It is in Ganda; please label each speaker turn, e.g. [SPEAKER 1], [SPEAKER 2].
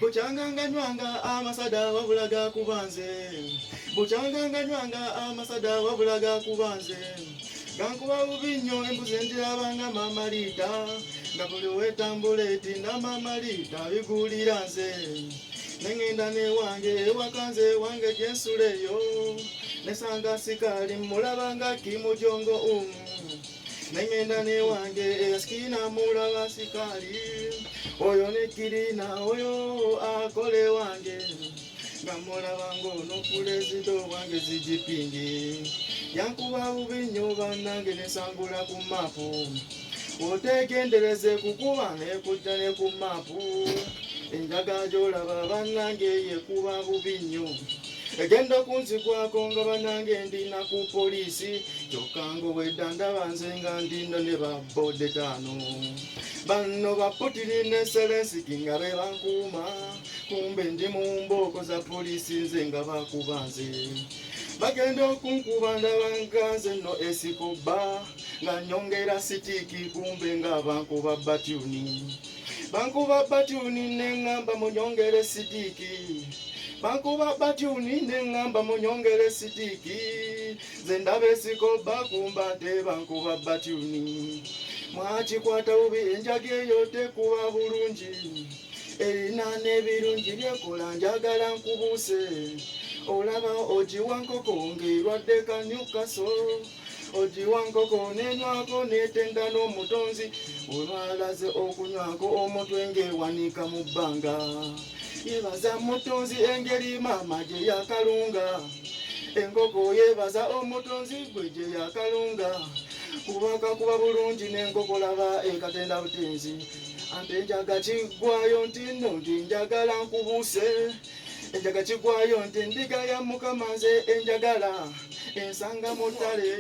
[SPEAKER 1] Buchanganganywanga amasada wabulaga kubanze. Buchanganganywanga amasada wabulaga kubanze. Gankuba bubinyo embuzi ndirabanga mamalita. Ngabuli wetambuleti na mamalita bigulira nze. Nengenda ne wange wakanze wange jensuleyo. Nesanga sikali mulabanga kimujongo Nengenda ne wange eskina mulaba sikali. Oyo nekirina oyo akole wange. Ngamulaba ngono pulezido wange zijipingi. Yankuba bubinyo banange nesangula ku mapu. Otegendereze kukuba nekujja ne ku mapu. Enjaga jolaba banange yekuba bubinyo. Egenda kunzigwako nga banange ndina ku polisi. Jokango wedanda banzenga ndino ne ba bode tano. Bano baputiri ne selensi kinga be bankuma. Kumbe ndi mu mboko za polisi nze nga bakubanze. Bagenda okunkuba ndabanganze no esikoba. Nga nyongera sitiki kumbe nga bankuba batyuni. Bankuba batyuni nengamba munyongere sitiki. Bankuba batyuni nengamba munyongere sitiki. Zendabe sikoba kumbate bankuba batyuni. Mwachikwata ubi enjage yote kuba bulungi. Erina nebirungi byekola njagala nkubuse. Olaba oji wankoko ngirwadde kanyukaso. Oji wankoko nenywako netenda n'omutonzi. Olwalaze okunywako omutwe ngewanika mu bbanga. Yebaza mutonzi engeri mama gye yakalunga. Enkoko yebaza omutonzi gwe gye yakalunga. Kubaka kuba bulungi n'enkoko laba ekatenda butenzi. Ante njaga kigwayo nti nno ndi njagala nkubuse. Enjaga kigwayo nti ndiga ya Mukama nze enjagala ensanga mu ttale.